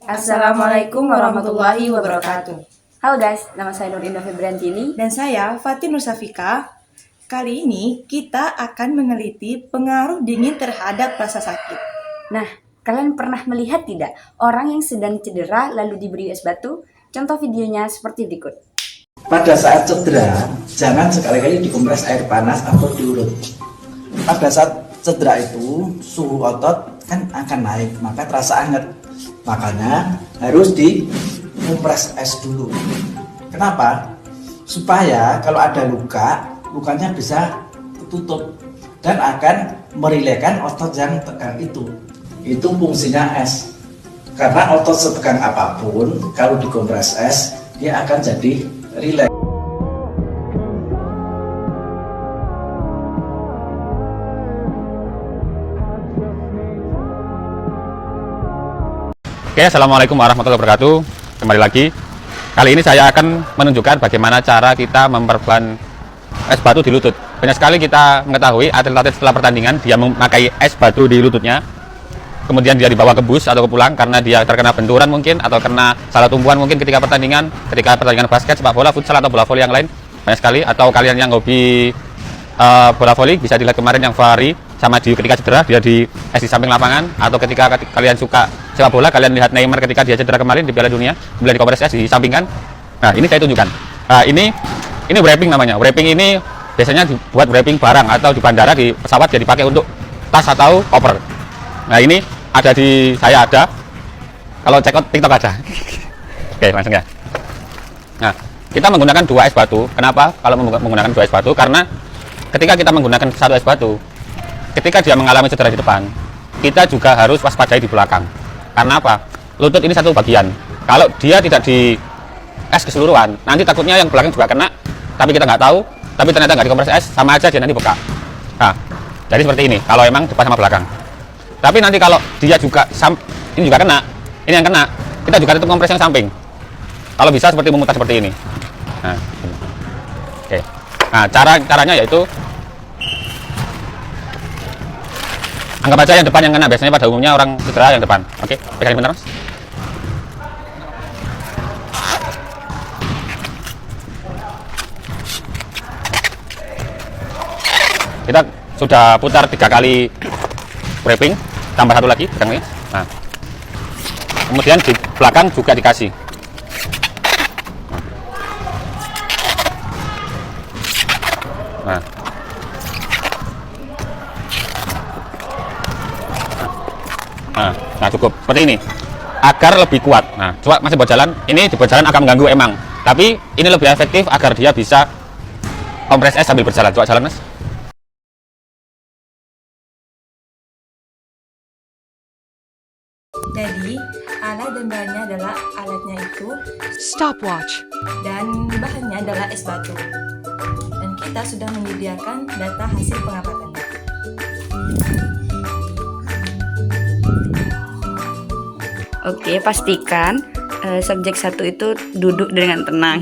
Assalamualaikum warahmatullahi wabarakatuh. Halo guys, nama saya Nur Indah Febriantini. Dan saya Fatin Nusafika. Kali ini kita akan meneliti pengaruh dingin terhadap rasa sakit. Nah, kalian pernah melihat tidak orang yang sedang cedera lalu diberi es batu? Contoh videonya seperti berikut. Pada saat cedera, jangan sekali-kali dikompres air panas atau diurut. Pada saat cedera itu, suhu otot kan akan naik, maka terasa hangat. Makanya harus dikompres es dulu. Kenapa? Supaya kalau ada luka, lukanya bisa tertutup dan akan merilekkan otot yang tegang itu. Itu fungsinya es. Karena otot setegang apapun, kalau dikompres es, dia akan jadi rileks. Oke, assalamualaikum warahmatullahi wabarakatuh. Kembali lagi. Kali ini saya akan menunjukkan bagaimana cara kita memperban es batu di lutut. Banyak sekali kita mengetahui atlet-atlet setelah pertandingan dia memakai es batu di lututnya. Kemudian dia dibawa ke bus atau ke pulang karena dia terkena benturan mungkin atau kena salah tumpuan mungkin ketika pertandingan basket, sepak bola, futsal atau bola voli yang lain. Banyak sekali. Atau kalian yang hobi bola voli bisa dilihat kemarin yang Fahri sama Dio ketika cedera dia di es di samping lapangan, atau ketika kalian suka sepak bola kalian lihat Neymar ketika dia cedera kemarin di Piala Dunia kemudian dikompres es di sampingkan. Nah, ini saya tunjukkan. Ini wrapping namanya. Wrapping ini biasanya dibuat wrapping barang atau di bandara, di pesawat jadi dipakai untuk tas atau koper. Nah, ini ada di saya ada. Kalau check out TikTok ada. Oke, langsung ya. Nah, kita menggunakan 2 es batu. Kenapa kalau menggunakan 2 es batu? Karena ketika kita menggunakan 1 es batu, ketika dia mengalami cedera di depan, kita juga harus waspadai di belakang. Karena apa? Lutut ini satu bagian. Kalau dia tidak di es keseluruhan, nanti takutnya yang belakang juga kena, tapi kita nggak tahu, tapi ternyata nggak dikompres es, sama aja dia nanti bengkak. Nah, jadi seperti ini, kalau emang depan sama belakang. Tapi nanti kalau dia juga, ini juga kena, ini yang kena, kita juga tutup kompres yang samping. Kalau bisa seperti memutar seperti ini. Nah, oke. Nah, caranya yaitu anggap aja yang depan yang kena, biasanya pada umumnya orang cedera yang depan. Oke, pegangin benar, Mas. Kita sudah putar 3 kali wrapping, tambah 1 lagi pegangnya. Nah, kemudian di belakang juga dikasih. Nah, Nah, cukup seperti ini agar lebih kuat. Nah, coba masih buat jalan, ini dibuat jalan akan mengganggu emang, tapi ini lebih efektif agar dia bisa kompres es sambil berjalan. Coba jalan, Mas. Jadi, alat dan bahannya adalah alatnya itu Stopwatch. dan bahannya adalah es batu. Dan kita sudah menyediakan data hasil pengapatannya. Oke, pastikan subjek 1 itu duduk dengan tenang.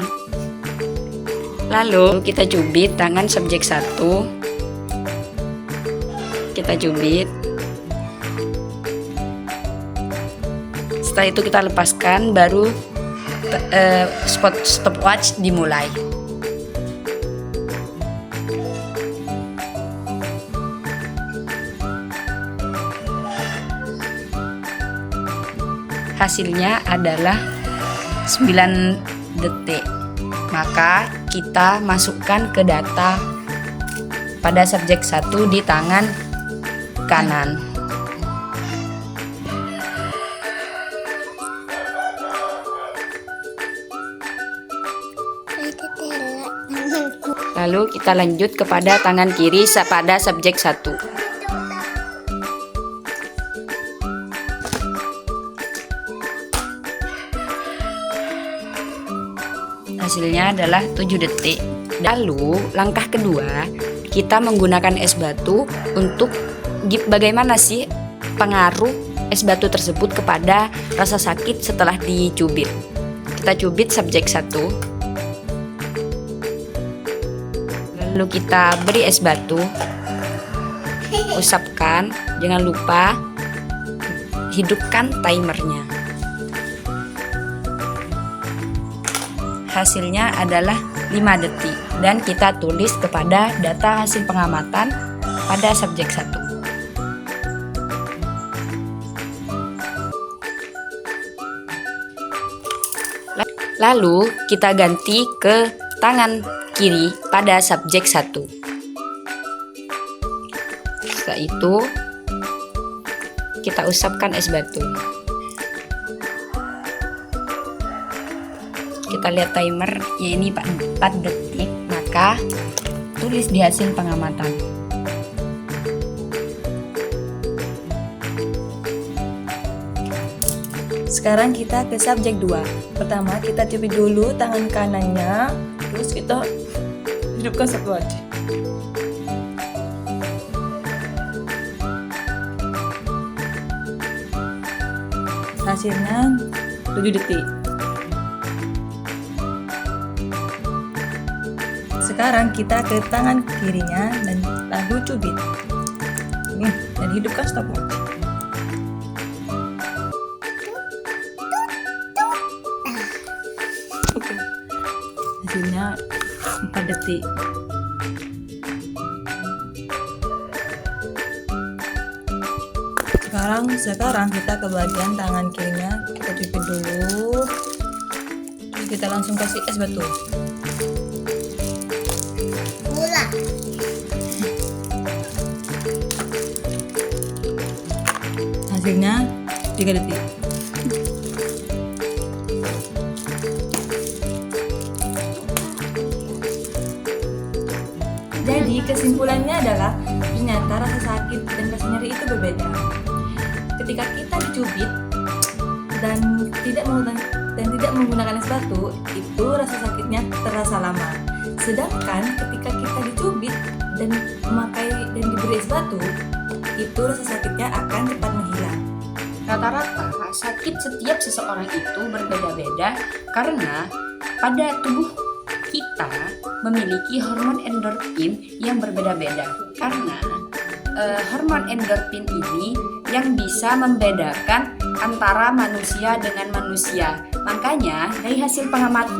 Lalu kita cubit tangan subjek 1. Kita cubit. Setelah itu kita lepaskan, baru stopwatch dimulai. Hasilnya adalah 9 detik. Maka kita masukkan ke data pada subjek 1 di tangan kanan. Lalu kita lanjut kepada tangan kiri pada subjek 1. Hasilnya adalah 7 detik. Lalu langkah kedua, kita menggunakan es batu untuk bagaimana sih pengaruh es batu tersebut kepada rasa sakit setelah dicubit. Kita cubit subjek 1. Lalu kita beri es batu. Usapkan, jangan lupa hidupkan timernya. hasilnya adalah 5 detik dan kita tulis kepada data hasil pengamatan pada subjek 1. Lalu kita ganti ke tangan kiri pada subjek 1. Setelah itu kita usapkan es batu. Kita lihat timer, ya ini 4 detik, maka tulis di hasil pengamatan. Sekarang kita ke subjek 2. Pertama kita cubit dulu tangan kanannya, terus kita hidupkan satu aja. Hasilnya 7 detik. Sekarang kita ke tangan kirinya dan lalu cubit. Ini, dan hidupkan stopwatch. Hasilnya 4 detik. Sekarang kita ke bagian tangan kirinya, kita cubit dulu. Terus kita langsung kasih es batu. Hasilnya 3 detik. Jadi kesimpulannya adalah ternyata rasa sakit dan rasa nyeri itu berbeda. Ketika kita dicubit dan tidak menggunakan es batu, itu rasa sakitnya terasa lama. Sedangkan ketika kita dicubit dan diberi es batu, itu rasa sakitnya akan cepat menghilang. Rata-rata sakit setiap seseorang itu berbeda-beda karena pada tubuh kita memiliki hormon endorfin yang berbeda-beda. Karena hormon endorfin ini yang bisa membedakan antara manusia dengan manusia. Makanya dari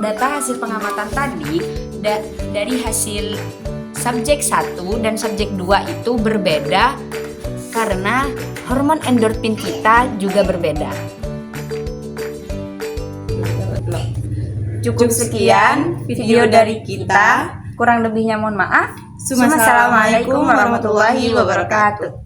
data hasil pengamatan tadi dari hasil subjek 1 dan subjek 2 itu berbeda karena hormon endorfin kita juga berbeda. Cukup sekian video dari kita. Kurang lebihnya mohon maaf. Assalamualaikum warahmatullahi wabarakatuh.